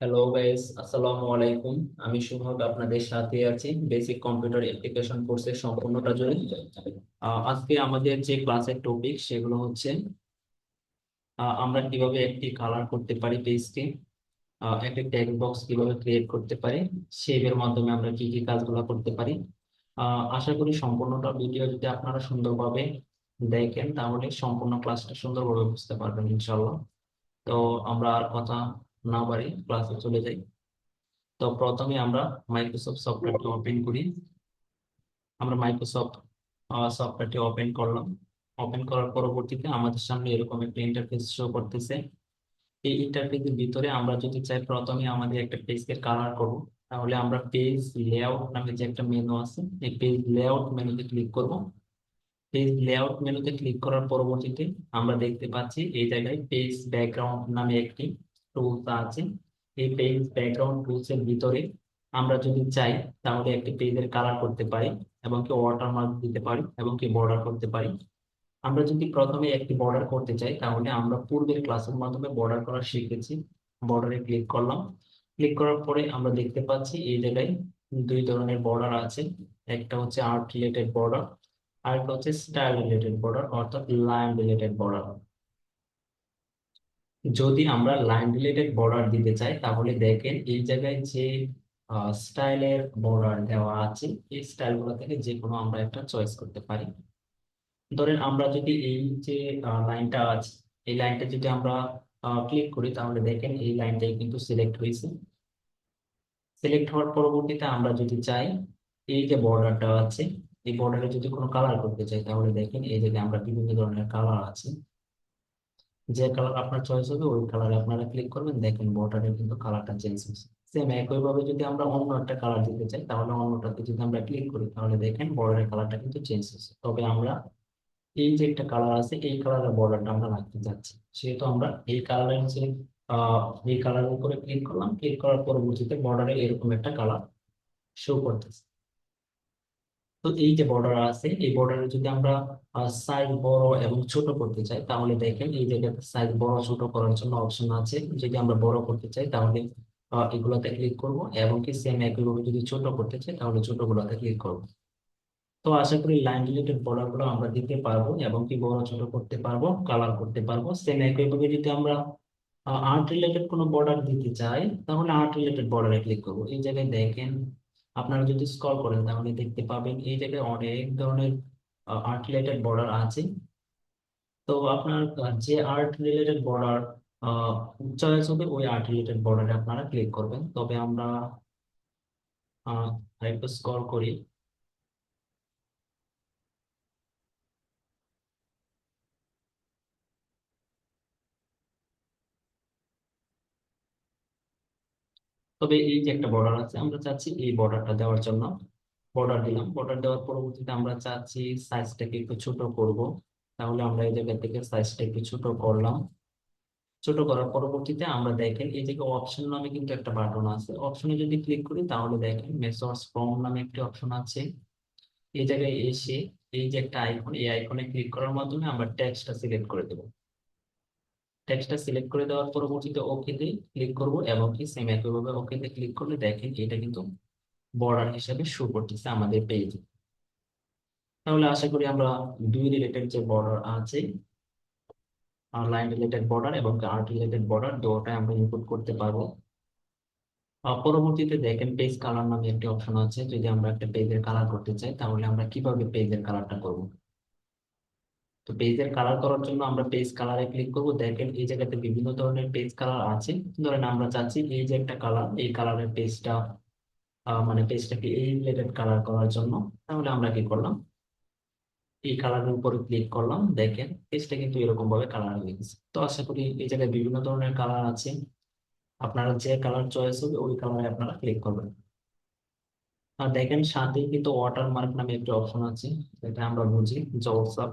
Hello guys, আসসালামু আলাইকুম। আমি শুভক আপনাদের সাথে আছি বেসিক কম্পিউটার অ্যাপ্লিকেশন কোর্সের সম্পূর্ণটা জুড়ে। আজকে আমাদের যে ক্লাসের টপিক সেগুলো হচ্ছে আমরা কিভাবে একটি কালার করতে পারি পেজকে, একটি টেক্সট বক্স কিভাবে ক্রিয়েট করতে পারি, শেপের মাধ্যমে আমরা কি কি কাজগুলো করতে পারি। আশা করি সম্পূর্ণটা ভিডিও যদি আপনারা সুন্দরভাবে দেখেন তাহলে সম্পূর্ণ ক্লাসটা সুন্দরভাবে বুঝতে পারবেন ইনশাল্লাহ। তো আমরা আর কথা না বাড়ি ক্লাসে চলে যাই। তো প্রথমে আমরা মাইক্রোসফট সফটওয়্যারটি ওপেন করি। আমরা মাইক্রোসফট সফটওয়্যারটি ওপেন করলাম। ওপেন করার পরবর্তীতে আমাদের সামনে এরকম একটা ইন্টারফেস শো করতেছে। এই ইন্টারফেসের ভিতরে আমরা যদি চাই প্রথমে আমাদের একটা পেজকে কালার করব, তাহলে আমরা পেজ লেআউট নামে যে একটা মেনু আছে, এই পেজ লেআউট মেনুতে ক্লিক করব। পেজ লেআউট মেনুতে ক্লিক করার পরবর্তীতে আমরা দেখতে পাচ্ছি এই জায়গায় পেজ ব্যাকগ্রাউন্ড নামে একটি টুলস আছে। এই পেজ ব্যাকগ্রাউন্ড টুলস এর ভিতরে আমরা যদি চাই তাহলে একটি পেজের কালার করতে পারি এবং কি ওয়াটারমার্ক দিতে পারি এবং কি বর্ডার করতে পারি। আমরা যদি প্রথমে একটি বর্ডার করতে চাই তাহলে আমরা পূর্বের ক্লাসের মাধ্যমে বর্ডার করা শিখেছি। বর্ডারে ক্লিক করলাম। ক্লিক করার পরে আমরা দেখতে পাচ্ছি এই জায়গায় দুই ধরনের বর্ডার আছে। একটা হচ্ছে আর্ট রিলেটেড বর্ডার, আর একটা হচ্ছে স্টাইল রিলেটেড বর্ডার অর্থাৎ লাইন রিলেটেড বর্ডার। যদি আমরা লাইন রিলেটেড বর্ডার দিতে চাই তাহলে দেখেন এই জায়গায় যে স্টাইলের বর্ডার দেওয়া আছে, এই স্টাইল গুলো থেকে যে কোনো আমরা একটা চয়েস করতে পারি। ধরেন আমরা যদি এই যে লাইনটা আছে, এই লাইনটা যদি আমরা ক্লিক করি তাহলে দেখেন এই লাইনটাই কিন্তু সিলেক্ট হয়েছে। সিলেক্ট হওয়ার পরবর্তীতে আমরা যদি চাই এই যে বর্ডারটা আছে, এই বর্ডারে যদি কোনো কালার করতে চাই তাহলে দেখেন এই জায়গায় আমরা বিভিন্ন ধরনের কালার আছে। যে কালার আপনার চয়েস হবে ওই কালারে আপনারা ক্লিক করবেন, দেখেন বর্ডারের কিন্তু কালারটা চেঞ্জ হয়েছে। সেম একই ভাবে যদি আমরা অন্য একটা কালার দিতে চাই তাহলে অন্যটাতে যদি আমরা ক্লিক করি তাহলে দেখেন বর্ডারের কালারটা কিন্তু চেঞ্জ হয়েছে। তবে আমরা এই যে একটা কালার আছে এই কালারের বর্ডারটা আমরা রাখতে চাচ্ছি, সেহেতু আমরা এই কালারের যে আহ এই কালারের উপরে ক্লিক করলাম। ক্লিক করার পরবর্তীতে বর্ডারে এরকম একটা কালার শো করতেছে। তো এই যে বর্ডার আছে এই বর্ডারে যদি আমরা সাইজ বড় এবং ছোট করতে চাই তাহলে দেখেন এই জায়গাতে সাইজ বড় ছোট করার জন্য অপশন আছে। যদি আমরা বড় করতে চাই তাহলে এগুলোতে ক্লিক করব, এবং কি সেম একইভাবে যদি ছোট করতে চাই তাহলে ছোট গুলোতে ক্লিক করব। তো আশা করি লাইন রিলেটেড বর্ডার গুলো আমরা দিতে পারবো এবং কি বড় ছোট করতে পারবো, কালার করতে পারবো। সেম একইভাবে যদি আমরা আর্ট রিলেটেড কোনো বর্ডার দিতে চাই তাহলে আর্ট রিলেটেড বর্ডারে ক্লিক করবো। এই জায়গায় দেখেন আপনারা যদি স্ক্রল করেন তাহলে দেখতে পাবেন এই জায়গায় অনেক ধরনের আর্ট রিলেটেড বর্ডার আছে। তো আপনার যে আর্ট রিলেটেড বর্ডার চয়েস হবে ওই আর্ট রিলেটেড বর্ডারে আপনারা ক্লিক করবেন। তবে আমরা আরেকটু স্ক্রল করি। তবে এই যে একটা বর্ডার আছে আমরা চাচ্ছি এই বর্ডারটা দেওয়ার জন্য বর্ডার দিলাম। বর্ডার দেওয়ার পরবর্তীতে আমরা চাচ্ছি সাইজটাকে একটু ছোট করব, তাহলে আমরা এই জায়গা থেকে সাইজটা একটু ছোট করলাম। ছোট করার পরবর্তীতে আমরা দেখেন এই জায়গায় অপশন নামে কিন্তু একটা বাটন আছে। অপশনে যদি ক্লিক করি তাহলে দেখেন মেসর্স ফর্ম নামে একটি অপশন আছে। এই জায়গায় এসে এই যে একটা আইকন, এই আইকনে ক্লিক করার মাধ্যমে আমরা টেক্সটটা সিলেক্ট করে দেবো। টেক্সটটা সিলেক্ট করে দেওয়ার পরবর্তীতে ওকেতে ক্লিক করব, এবং কি সেম একইভাবে ওকেতে ক্লিক করলে দেখেন এটা কিন্তু বর্ডার হিসেবে শো করতেছে আমাদের পেজে। তাহলে আশা করি আমরা দুই রিলেটেড যে বর্ডার আছে, লাইন রিলেটেড বর্ডার এবং আর্ট রিলেটেড বর্ডার, দুটোটাই আমরা ইনপুট করতে পারবো। পরবর্তীতে দেখেন পেজ কালার নামে একটি অপশন আছে। যদি আমরা একটা পেজের কালার করতে চাই তাহলে আমরা কিভাবে পেজের কালারটা করব। তো পেজের কালার করার জন্য আমরা পেজ কালারে ক্লিক করব। দেখেন এই জায়গাতে বিভিন্ন ধরনের পেজ কালার আছে। ধরেন আমরা চাচ্ছি এই যে একটা কালার, এই কালারের পেজটা মানে পেজটাকে এই রিলেটেড কালার করার জন্য, তাহলে আমরা কি করলাম এই কালারের উপরে ক্লিক করলাম। দেখেন পেজটা কিন্তু এরকম ভাবে কালার হয়ে গেছে। তো আশা করি এই জায়গায় বিভিন্ন ধরনের কালার আছে, আপনারা যে কালার চয়েস হবে ওই কালারে আপনারা ক্লিক করবেন। আর দেখেন সাথে কিন্তু ওয়াটারমার্ক নামে একটা অপশন আছে, এটা আমরা বুঝি যে হোয়াটসঅ্যাপ।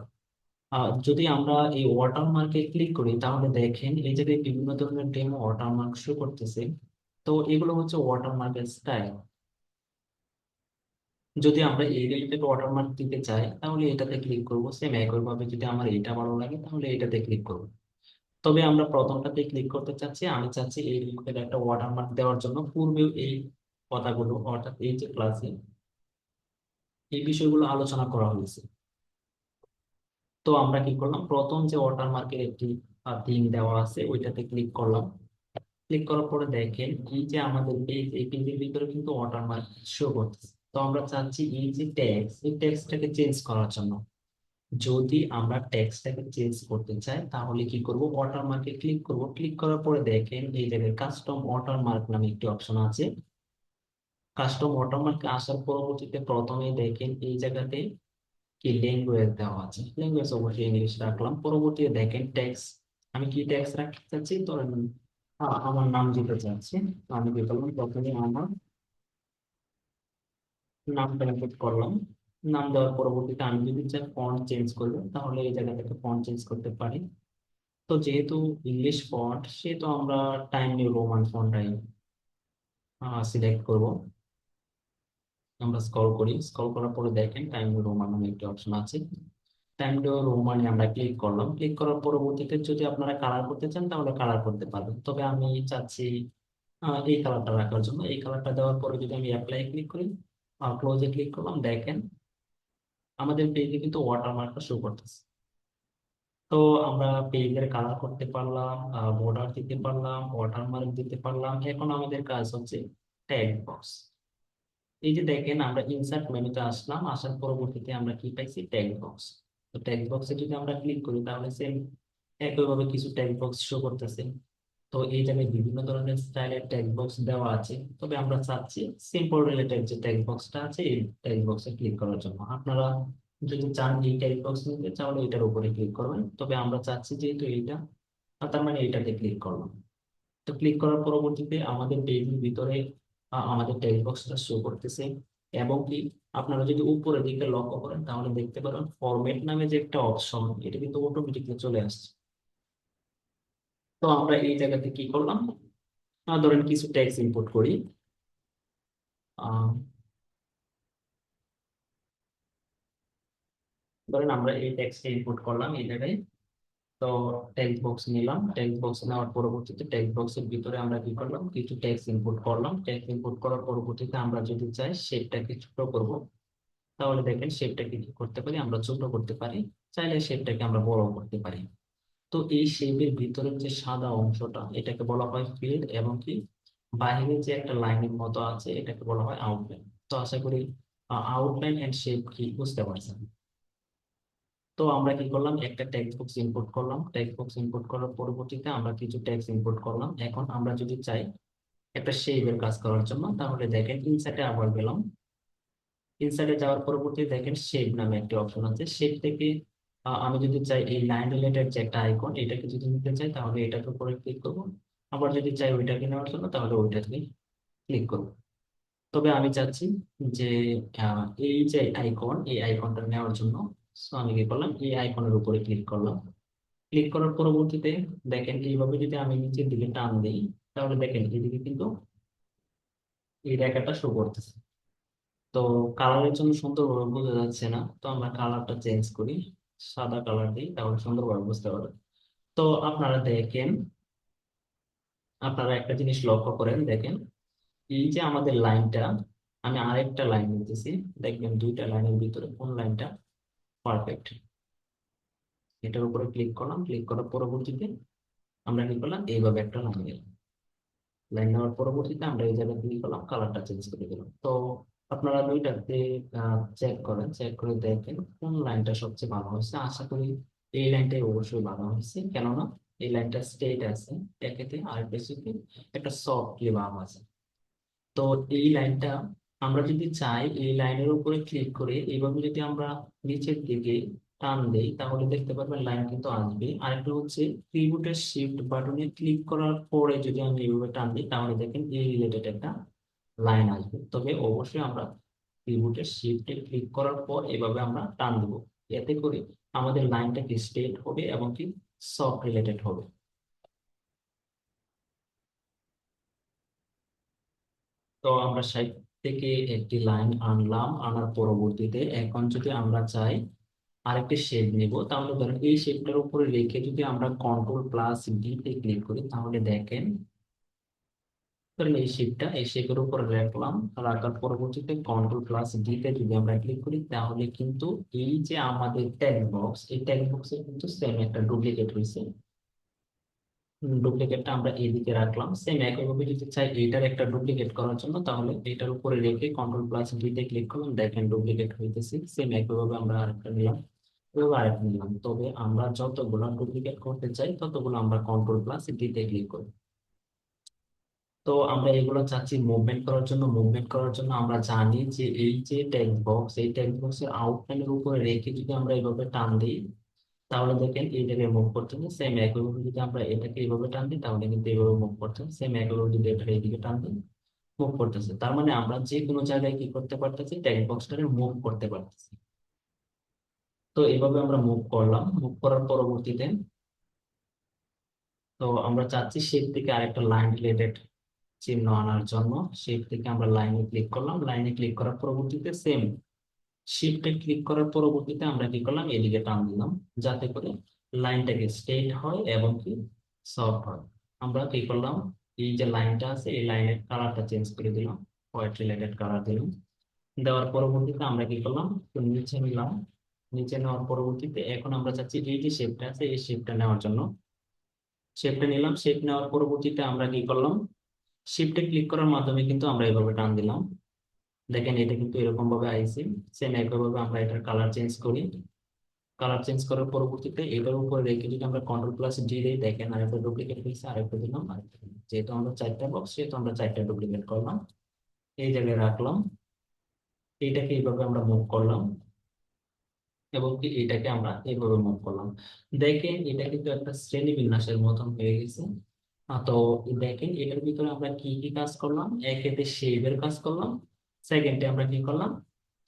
যদি আমরা এই ওয়াটারমার্কে ক্লিক করি তাহলে দেখেন এই জায়গায় বিভিন্ন ধরনের ডেমো ওয়াটারমার্ক শো করতেছে। তো এগুলো হচ্ছে ওয়াটারমার্কের স্টাইল। যদি আমরা এই রিলেটেড ওয়াটারমার্ক দিতে চাই তাহলে এটাতে ক্লিক করবো। সেম একইভাবে যদি আমার এটা ভালো লাগে তাহলে এটাতে ক্লিক করবো। তবে আমরা প্রথমটাতে ক্লিক করতে চাচ্ছি, আমি চাচ্ছি এই রিলেটেড একটা ওয়াটারমার্ক দেওয়ার জন্য। পূর্বেও এই কথাগুলো অর্থাৎ এই যে ক্লাসে এই বিষয়গুলো আলোচনা করা হয়েছে। তো আমরা কি করলাম, প্রথম যে ওয়াটারমার্কের একটি থিম দেওয়া আছে ওইটাতে ক্লিক করলাম। ক্লিক করার পরে দেখেন এই যে আমাদের পেজ, এই পেজের ভিতরে কিন্তু ওয়াটারমার্ক শো করতেছে। তো আমরা চাচ্ছি এই যে ট্যাক্স, এই ট্যাক্সটাকে চেঞ্জ করার জন্য। যদি আমরা ট্যাক্সটাকে চেঞ্জ করতে চাই তাহলে কি করব, ওয়াটারমার্কে ক্লিক করব। ক্লিক করার পরে দেখেন এই জায়গায় কাস্টম ওয়াটারমার্ক নামে একটি অপশন আছে। কাস্টম ওয়াটারমার্কে আসার পরবর্তীতে প্রথমেই দেখেন এই জায়গাতে কি ল্যাঙ্গুয়েজ দেওয়া আছে। ল্যাঙ্গুয়েজ অবশ্যই ইংলিশ রাখলাম। পরবর্তীতে দেখেন ট্যাক্স, আমি কি ট্যাক্স রাখতে চাচ্ছি, ধরেন আমার নাম দিতে চাচ্ছি। তো আমি কি করলাম, প্রথমে আমার নামটা ইনপুট করলাম। নাম দেওয়ার পরবর্তীতে আমি যদি চাই ফন্ট চেঞ্জ করবো তাহলে এই জায়গা থেকে ফন্ট চেঞ্জ করতে পারি। তো যেহেতু ইংলিশ ফন্ট, সেহেতু আমরা টাইম নিউ রোমান ফন্টটাই সিলেক্ট করব। আমরা স্ক্রল করি, স্ক্রল করার পরে দেখেন টাইম নিউ রোমান নামে একটি অপশন আছে। টাইম নিউ রোমানে আমরা ক্লিক করলাম। ক্লিক করার পরবর্তীতে যদি আপনারা কালার করতে চান তাহলে কালার করতে পারবেন। তবে আমি চাচ্ছি এই কালারটা রাখার জন্য। এই কালারটা দেওয়ার পরে যদি আমি অ্যাপ্লাই ক্লিক করি, ক্লোজে ক্লিক করলাম, দেখেন আমাদের পেজে কিন্তু ওয়াটারমার্কটা শো করতেছে। তো আমরা পেজের কালার করতে পারলাম, বর্ডার দিতে পারলাম, ওয়াটারমার্ক দিতে পারলাম। এখন আমাদের কাজ হচ্ছে ট্যাগ বক্স। এই যে দেখেন আমরা ইনসার্ট মেনুতে আসলাম, আসার পরবর্তীতে আমরা কি পাইছি, ট্যাগ বক্স। তো ট্যাগ বক্সে যদি আমরা ক্লিক করি তাহলে সেম একইভাবে কিছু ট্যাগ বক্স শো করতেছে। তো এই জায়গায় বিভিন্ন ধরনের স্টাইলের ট্যাগ বক্স দেওয়া আছে। তবে আমরা চাচ্ছি সিম্পল রিলেটেড যে ট্যাগ বক্সটা আছে এই ট্যাগ বক্সে ক্লিক করার জন্য। আপনারা যদি চান এই ট্যাগ বক্স নিতে তাহলে এটার উপরে ক্লিক করবেন। তবে আমরা চাচ্ছি যেহেতু এইটা, তার মানে এইটাতে ক্লিক করলাম। তো ক্লিক করার পরবর্তীতে আমাদের পেজের ভিতরে আমাদের টেক্সট বক্সটা শো করতেছে। এবং কি আপনারা যদি উপরের দিকে লক্ষ্য করেন তাহলে দেখতে পারেন ফরম্যাট নামে যে একটা অপশন, এটা কিন্তু অটোমেটিকলি চলে আসছে। তো আমরা এই জায়গাতে কি করলাম, ধরেন কিছু টেক্সট ইনপুট করি। আহ, ধরেন আমরা এই টেক্সট ইনপুট করলাম এই জায়গায়। তো টেক্সট বক্স নিলাম, টেক্সট বক্স নেওয়ার পরবর্তীতে টেক্সট বক্সের ভিতরে আমরা কি করলাম, কিছু টেক্সট ইনপুট করলাম। টেক্সট ইনপুট করার পরবর্তীতে আমরা যদি চাই শেপটাকে ছোট করব, তাহলে দেখেন শেপটাকে কি করতে পারি, আমরা ছোট করতে পারি। চাইলে শেপটাকে আমরা বড় করতে পারি। তো এই শেপের ভিতরের যে সাদা অংশটা এটাকে বলা হয় ফিল্ড, এবং কি বাইরে যে একটা লাইনের মতো আছে এটাকে বলা হয় আউটলাইন। তো আশা করি আউটলাইন এন্ড শেপ কি বুঝতে পারছেন। তো আমরা কি করলাম, একটা টেক্সট বক্স ইনপুট করলাম। টেক্সট বক্স ইনপুট করার পরবর্তীতে আমরা কিছু টেক্সট ইনপুট করলাম। এখন আমরা যদি চাই একটা শেপের কাজ করার জন্য তাহলে দেখেন ইনসার্টে আবার গেলাম। ইনসার্টে যাওয়ার পরবর্তী দেখেন শেপ নামে একটা অপশন আছে। শেপ থেকে আমি যদি চাই এই লাইন রিলেটেড যে একটা আইকন এটাকে যদি নিতে চাই তাহলে এটার উপরে ক্লিক করব। আবার যদি চাই ওইটাকে নেওয়ার জন্য তাহলে ওইটাকে ক্লিক করব। তবে আমি চাচ্ছি যে এই যে আইকন, এই আইকনটা নেওয়ার জন্য so আমি কি করলাম, এই আইকনের উপরে ক্লিক করলাম। ক্লিক করার পরবর্তীতে দেখেন এইভাবে যদি আমি নিচের দিকে টান দিই তাহলে দেখেন এদিকে কিন্তু এই রেখাটা শো করতেছে। তো কালারের জন্য সুন্দরভাবে বোঝা যাচ্ছে না, তো আমরা কালারটা চেঞ্জ করি, সাদা কালার দিই তাহলে সুন্দরভাবে বুঝতে পারবেন। তো আপনারা দেখেন, আপনারা একটা জিনিস লক্ষ্য করেন, দেখেন এই যে আমাদের লাইনটা, আমি আরেকটা লাইন নিতেছি। দেখবেন দুইটা লাইনের ভিতরে কোন লাইনটা পারফেক্ট। এটার উপরে ক্লিক করলাম, ক্লিক করার পরবর্তীতে আমরা কি করলাম, এইভাবে একটা লাইন নিলাম। লাইন নেওয়ার পরবর্তীতে আমরা এই জায়গায় ক্লিক করলাম, কালারটা চেঞ্জ করে দিলাম। তো আপনারা দুইটাতে চেক করেন, চেক করে দেখেন কোন লাইনটা সবচেয়ে ভালো হয়েছে। আশা করি এই লাইনটাই অবশ্যই ভালো হয়েছে, কেননা এই লাইনটা স্ট্রেট আছে একেতে, আর বেশিতে একটা সফটলি ভাব আছে। তো এই লাইনটা আমরা যদি চাই এই লাইনের উপরে ক্লিক করে এইভাবে যদি আমরা নিচের দিকে টান দেই তাহলে দেখতে পারবেন লাইন কিন্তু আসবে। আরেকটা হচ্ছে কিবোর্ডের শিফট বাটনে ক্লিক করার পরে যদি আমি এইভাবে টান দিই তাহলে দেখেন এই রিলেটেড একটা লাইন আসবে। তবে অবশ্যই আমরা কিবোর্ডের শিফটে ক্লিক করার পর এভাবে আমরা টান দেবো, এতে করে আমাদের লাইনটা কি স্ট্রেট হবে এবং কি সফট রিলেটেড হবে। তো আমরা সাইড থেকে একটি লাইন আনলাম, আনার পরবর্তীতে এখন যদি আমরা চাই আরেকটি শেপ নিব। তাহলে ধরেন এই শেপটার উপরে রেখে যদি আমরা কন্ট্রোল+ডি তে ক্লিক করি, তাহলে দেখেন ধরেন এই শেপের উপর রাখলাম। রাখার পরবর্তীতে কন্ট্রোল+ডি তে যদি আমরা ক্লিক করি, তাহলে কিন্তু এই যে আমাদের ট্যাগ বক্স, এই ট্যাগ বক্সের কিন্তু সেম একটা ডুপ্লিকেট হয়েছে। ডুপ্লিকেটটা আমরা এইদিকে রাখলাম। সেম একইভাবে যদি চাই এইটার একটা ডুপ্লিকেট করার জন্য, তাহলে এটার উপরে রেখে কন্ট্রোল+ডি তে ক্লিক করলাম, দেখেন ডুপ্লিকেট হইতেছে। সেম একইভাবে আমরা আরেকটা নিলাম, এভাবে আরেকটা নিলাম। তবে আমরা যতগুলো ডুপ্লিকেট করতে চাই ততগুলো আমরা কন্ট্রোল+ডি তে ক্লিক করি। তো আমরা এগুলো চাচ্ছি মুভমেন্ট করার জন্য। মুভমেন্ট করার জন্য আমরা জানি যে এই যে টেক্সট বক্স, এই টেক্সট বক্সের আউটলাইনের উপরে রেখে যদি আমরা এইভাবে টান দিই, তাহলে দেখেন এই জায়গায় মুভ করতেছে। সেম একইভাবে যদি আমরা এটাকে এইভাবে টান দিই, তাহলে কিন্তু এইভাবে মুভ করতেছে। সেম একইভাবে যদি এটা এইদিকে টান দিই, মুভ করতেছে। তার মানে আমরা যে কোনো জায়গায় কি করতে পারতেছি, টেক্সট বক্সটাকে মুভ করতে পারতেছি। তো এইভাবে আমরা মুভ করলাম। মুভ করার পরবর্তীতে তো আমরা চাচ্ছি শেপ থেকে আরেকটা লাইন রিলেটেড চিহ্ন আনার জন্য শেপ থেকে আমরা লাইনে ক্লিক করলাম। লাইনে ক্লিক করার পরবর্তীতে সেম শিফটে ক্লিক করার পরবর্তীতে আমরা কি করলাম, এদিকে টান দিলাম, যাতে করে লাইনটাকে স্ট্রেট হয় এবং কি সফট হয়। আমরা কি করলাম, এই যে লাইনটা আছে এই লাইনের কালারটা চেঞ্জ করে দিলাম, হোয়াইট রিলেটেড কালার দিলাম। দেওয়ার পরবর্তীতে আমরা কি করলাম, একটু নিচে নিলাম। নিচে নেওয়ার পরবর্তীতে এখন আমরা চাচ্ছি এই যে শেপটা আছে এই শেপটা নেওয়ার জন্য শেপটা নিলাম। শেপ নেওয়ার পরবর্তীতে আমরা কি করলাম, শিফটে ক্লিক করার মাধ্যমে কিন্তু আমরা এভাবে টান দিলাম। দেখেন এটা কিন্তু এরকম ভাবে আইছে। সেম একইভাবে আমরা এটার কালার চেঞ্জ করি। কালার চেঞ্জ করার পরবর্তীতে এটার উপরে রেখে যদি আমরা কন্ট্রোল+ডি দিই, দেখেন আরেকটা ডুপ্লিকেট হয়েছে, আরেকটা দিলাম, আরেকটা দিলাম। যেহেতু আমরা চারটা বক্স, সেহেতু আমরা চারটা ডুপ্লিকেট করলাম, এই জায়গায় রাখলাম। এইটাকে এইভাবে আমরা মুভ করলাম এবং কি এটাকে আমরা এইভাবে মুভ করলাম। দেখেন এটা কিন্তু একটা শ্রেণী বিন্যাসের মতন হয়ে গেছে। তো দেখেন এটার ভিতরে আমরা কি কি কাজ করলাম, একেতে শেপের কাজ করলাম, সেকেন্ডে আমরা কি করলাম,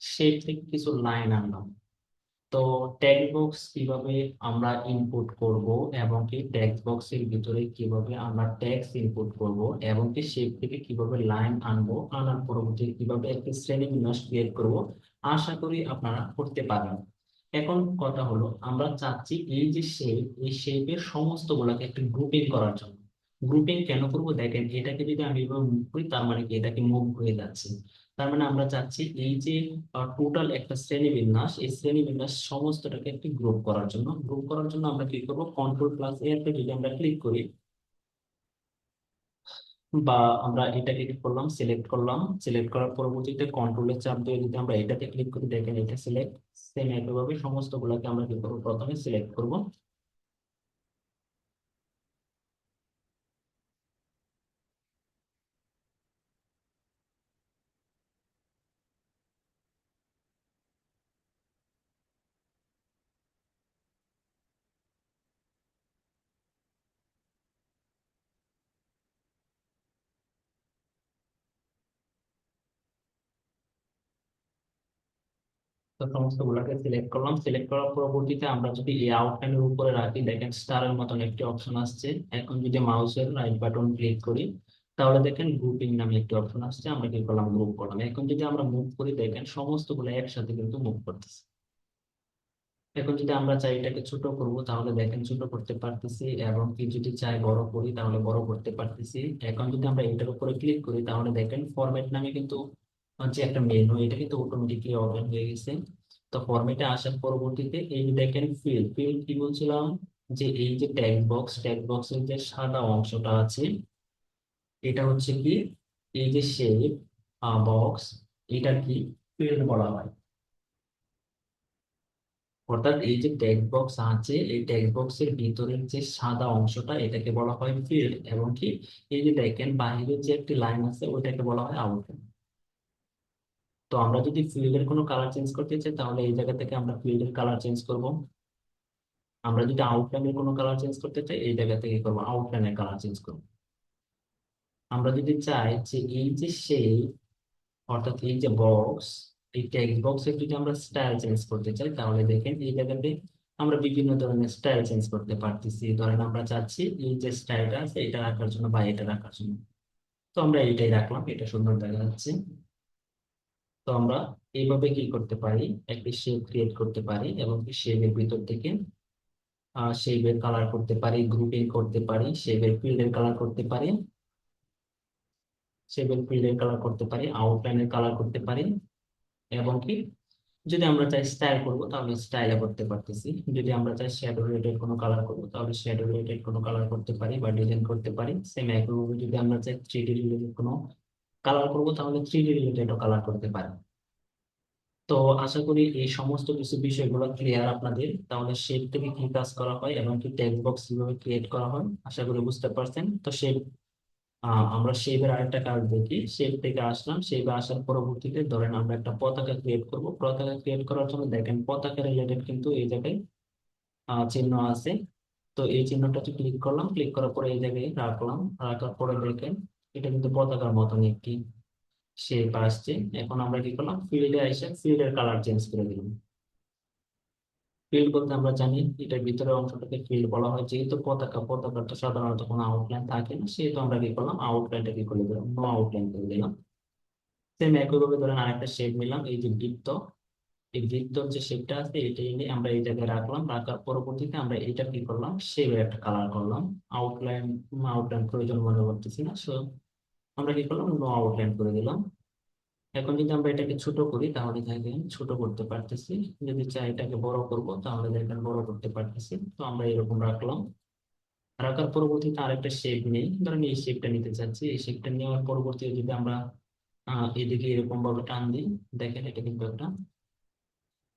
শেপ থেকে কিছু লাইন আনলাম। তো টেক্সট বক্স কিভাবে আমরা ইনপুট করব এবং কি টেক্সট বক্সের ভিতরে কিভাবে আমরা টেক্সট ইনপুট করব এবং কি শেপ থেকে কিভাবে লাইন আনবো, আনার পরবর্তী কিভাবে একটি শ্রেণীবিন্যাস ক্রিয়েট করব, আশা করি আপনারা করতে পারবেন। এখন কথা হলো, আমরা চাচ্ছি এই যে শেপ, এই শেপের সমস্ত গুলাকে একটি গ্রুপিং করার জন্য। গ্রুপিং কেন করব, দেখেন এটাকে যদি আমি এভাবে মুভ করি, তার মানে কি এটা কি মুভ হয়ে যাচ্ছে। তার মানে আমরা চাচ্ছি এই যে টোটাল একটা শ্রেণীবিন্যাস, এই শ্রেণীবিন্যাস সমস্তটাকে একটি গ্রুপ করার জন্য। গ্রুপ করার জন্য আমরা কি করব, কন্ট্রোল+A তে যদি আমরা ক্লিক করি, বা আমরা এটাকে কি করলাম, সিলেক্ট করলাম। সিলেক্ট করার পরবর্তীতে কন্ট্রোলের চাপ দিয়ে যদি আমরা এটাতে ক্লিক করি, দেখেন এটা সিলেক্ট। সেম একইভাবে সমস্ত গুলাকে আমরা কি করবো, প্রথমে সিলেক্ট করব। তো সমস্ত গুলাকে সিলেক্ট করলাম। সিলেক্ট করার পরবর্তীতে আমরা যদি এই আউটলাইনের উপরে রাখি, দেখেন স্টারের মতন একটি অপশন আসছে। এখন যদি মাউসের রাইট বাটন ক্লিক করি, তাহলে দেখেন গ্রুপিং নামে একটি অপশন আসছে। আমরা কি করলাম, গ্রুপ করলাম। এখন যদি আমরা মুভ করি, দেখেন সমস্ত গুলো একসাথে কিন্তু মুভ করতেছে। এখন যদি আমরা চাই এটাকে ছোট করব, তাহলে দেখেন ছোট করতে পারতেছি, এবং কি যদি চাই বড় করি, তাহলে বড় করতে পারতেছি। এখন যদি আমরা এটার উপরে ক্লিক করি, তাহলে দেখেন ফরম্যাট নামে কিন্তু যে একটা মেনু, এটা কিন্তু অটোমেটিকলি ওপেন হয়ে গেছে। তো ফরম্যাটে আসার পরবর্তীতে এই যে দেখেন ফিল্ড, ফিল্ড কি বলছিলাম, যে এই যে ট্যাগ বক্সের যে সাদা অংশটা আছে, এটা হচ্ছে কি, এই যে শেপ বক্স, এটা কি ফিল্ড বলা হয়। অর্থাৎ এই যে টেক্সট বক্স আছে, এই টেক্সট বক্সের ভিতরের যে সাদা অংশটা, এটাকে বলা হয় ফিল্ড। এবং কি এই যে দেখেন বাইরের যে একটি লাইন আছে, ওইটাকে বলা হয় আউটলাইন। তো আমরা যদি ফিল্ডের কোনো কালার চেঞ্জ করতে চাই, তাহলে এই জায়গা থেকে আমরা ফিল্ডের কালার চেঞ্জ করব। আমরা যদি আউটলাইনের কোনো কালার চেঞ্জ করতে চাই, এই জায়গা থেকে করবো আউটলাইনের কালার চেঞ্জ করব। আমরা যদি চাই যে এই যে শেপ, অর্থাৎ এই যে বক্স, এই টেক্সট বক্সের যদি আমরা স্টাইল চেঞ্জ করতে চাই, তাহলে দেখেন এই জায়গাতে আমরা বিভিন্ন ধরনের স্টাইল চেঞ্জ করতে পারতেছি। ধরেন আমরা চাচ্ছি এই যে স্টাইলটা আছে এটা রাখার জন্য বা এটা রাখার জন্য, তো আমরা এইটাই রাখলাম, এটা সুন্দর দেখা যাচ্ছে। তো আমরা এইভাবে কি করতে পারি, একটি শেপ ক্রিয়েট করতে পারি এবং শেপের ভিতর থেকে শেপের কালার করতে পারি, গ্রুপিং করতে পারি, শেপের ফিল্ডের কালার করতে পারি, শেপের ফিল্ডের কালার করতে পারি, আউটলাইনের কালার করতে পারি, এবং কি যদি আমরা চাই স্টাইল করব তাহলে স্টাইলে করতে পারতেছি। যদি আমরা চাই শ্যাডো রিলেটেড কোনো কালার করব তাহলে শ্যাডো রিলেটেড কোনো কালার করতে পারি বা ডিজাইন করতে পারি। সেম একইভাবে যদি আমরা চাই 3D রিলেটেড কোনো কালার করব তাহলে 3D রিলেটেডও কালার করতে পারি। তো আশা করি এই সমস্ত কিছু বিষয়গুলো ক্লিয়ার আপনাদের। তাহলে শেপ থেকে কি কাজ করা হয় এবং কি টেক্সট বক্স কিভাবে ক্রিয়েট করা হয় আশা করি বুঝতে পারছেন। তো শেপ, আমরা শেপের আরেকটা কাজ দেখি। শেপ থেকে আসলাম, শেপে আসার পরবর্তীতে ধরেন আমরা একটা পতাকা ক্রিয়েট করব। পতাকা ক্রিয়েট করার জন্য দেখেন পতাকা রিলেটেড কিন্তু এই জায়গায় চিহ্ন আছে। তো এই চিহ্নটা ক্লিক করলাম, ক্লিক করার পরে এই জায়গায় রাখলাম, রাখার পরে দেখেন এটা কিন্তু পতাকার মতন একটি শেপ আসছে। এখন আমরা কি করলাম, ফিল্ডে এসে ফিল্ডের কালার চেঞ্জ করে দিলাম। ফিল্ড বলতে আমরা জানি এটার ভিতরে অংশটাকে ফিল্ড বলা হয়। যেহেতু পতাকা, পতাকার তো সাধারণত কোনো আউটলাইন থাকে না, সেহেতু আমরা কি করলাম, আউটলাইনটা কি করে দিলাম, নো আউটলাইন করে দিলাম। সেম একইভাবে ধরেন আরেকটা শেপ নিলাম, এই যে বৃত্ত, এই বৃত্তর যে শেপটা আছে এটা এনে আমরা এই জায়গায় রাখলাম। রাখার পরবর্তীতে আমরা এটা কি করলাম, শেপের একটা কালার করলাম। আউটলাইন, আউটলাইন প্রয়োজন মনে করতেছি না, সো আমরা কি করলাম, নো আউটলাইন করে দিলাম। এখন যদি আমরা এটাকে ছোট করি তাহলে দেখেন ছোট করতে পারতেছি। যদি চাই এটাকে বড় করব তাহলে দেখেন বড় করতে পারতেছি। তো আমরা এরকম রাখলাম। রাখার পরবর্তীতে আরেকটা শেপ নেই, ধরেন এই শেপটা নিতে চাচ্ছি। এই শেপটা নেওয়ার পরবর্তীতে যদি আমরা এদিকে এরকম ভাবে টান দিই, দেখেন এটা কিন্তু একটা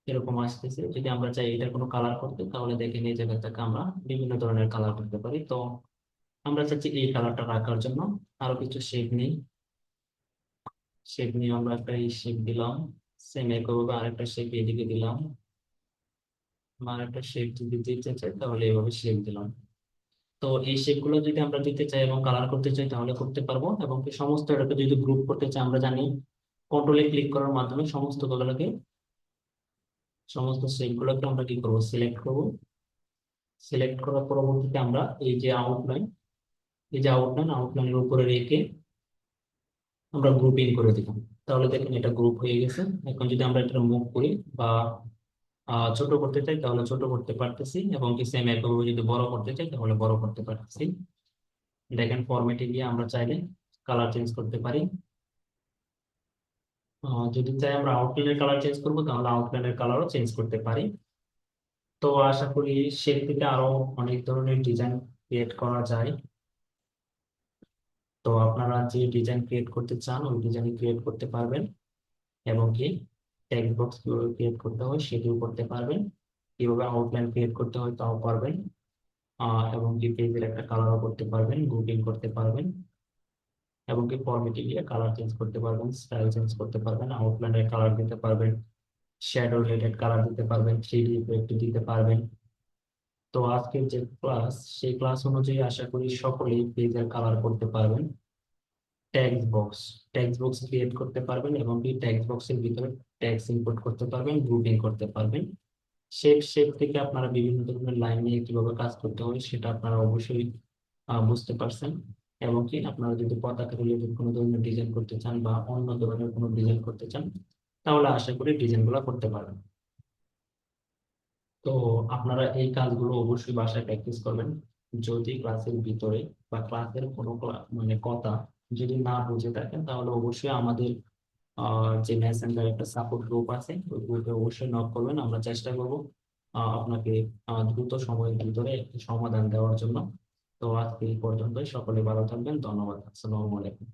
এরকম আসতেছে। যদি আমরা চাই এটা কোনো কালার করতে তাহলে দেখেন এই জায়গা থেকে আমরা বিভিন্ন ধরনের কালার করতে পারি। তো আমরা চাচ্ছি এই কালারটা রাখার জন্য আরো কিছু শেপ নেই। শেপ নিয়ে আমরা একটা এই শেপ দিলাম। সেম একইভাবে আরেকটা শেপ এদিকে দিলাম। আরেকটা শেপ যদি দিতে চাই তাহলে এইভাবে শেপ দিলাম। তো এই শেপ গুলো যদি আমরা দিতে চাই এবং কালার করতে চাই তাহলে করতে পারবো। এবং কি সমস্ত এটাকে যদি গ্রুপ করতে চাই আমরা জানি কন্ট্রোলে ক্লিক করার মাধ্যমে সমস্ত গুলোকে, সমস্ত শেপ গুলোকে আমরা কি করবো, সিলেক্ট করবো। সিলেক্ট করার পরবর্তীতে আমরা এই যে আউটলাইন, এই যে আউটলাইন, আউটলাইনের উপরে রেখে আমরা গ্রুপিং করে দিলাম। তাহলে দেখেন এটা গ্রুপ হয়ে গেছে। এখন যদি আমরা এটা মুভ করি বা ছোট করতে চাই তাহলে ছোট করতে পারতেছি, এবং কি সেম একইভাবে যদি বড় করতে চাই তাহলে বড় করতে পারতেছি। দেখেন ফরম্যাটে গিয়ে আমরা চাইলে কালার চেঞ্জ করতে পারি। যদি চাই আমরা আউটলাইনের কালার চেঞ্জ করবো তাহলে আউটলাইনের কালারও চেঞ্জ করতে পারি। তো আশা করি শেপ থেকে আরো অনেক ধরনের ডিজাইন ক্রিয়েট করা যায়। তো আপনারা যে ডিজাইন ক্রিয়েট করতে চান ওই ডিজাইন ক্রিয়েট করতে পারবেন, এবং কি টেক্সট বক্স কিভাবে ক্রিয়েট করতে হয় সেটিও করতে পারবেন, কিভাবে আউটলাইন ক্রিয়েট করতে হয় তাও পারবেন। এবং কি পেজের একটা কালারও করতে পারবেন, গ্রুপিং করতে পারবেন, এবং কি ফরম্যাটে গিয়ে কালার চেঞ্জ করতে পারবেন, স্টাইল চেঞ্জ করতে পারবেন, আউটলাইনের কালার দিতে পারবেন, শ্যাডো রিলেটেড কালার দিতে পারবেন, 3D ইফেক্ট দিতে পারবেন। তো আজকের যে ক্লাস, সেই ক্লাস অনুযায়ী আশা করি সকলেই পেজের কালার করতে পারবেন। Text box, text box create করতে পারবেন, এবং কি টেক্সট বক্সের ভিতরে টেক্সট ইনপুট করতে পারবেন, গ্রুপিং করতে পারবেন। শেপ, শেপ থেকে আপনারা বিভিন্ন ধরনের লাইন নিয়ে কিভাবে কাজ করতে হয় সেটা আপনারা অবশ্যই বুঝতে পারছেন। এবং কি আপনারা যদি পতাকা রিলেটেড কোনো ধরনের ডিজাইন করতে চান বা অন্য ধরনের কোনো ডিজাইন করতে চান তাহলে আশা করি ডিজাইন গুলা করতে পারবেন। তো আপনারা এই কাজগুলো অবশ্যই বাসায় প্র্যাকটিস করবেন। যদি ক্লাসের ভিতরে বা ক্লাসের কোনো মানে কথা যদি না বুঝে থাকেন তাহলে অবশ্যই আমাদের যে মেসেঞ্জার একটা সাপোর্ট গ্রুপ আছে ওই গ্রুপে অবশ্যই নক করবেন। আমরা চেষ্টা করব আপনাকে দ্রুত সময়ের ভিতরে একটি সমাধান দেওয়ার জন্য। তো আজকে এই পর্যন্তই, সকলে ভালো থাকবেন, ধন্যবাদ, আসসালামু আলাইকুম।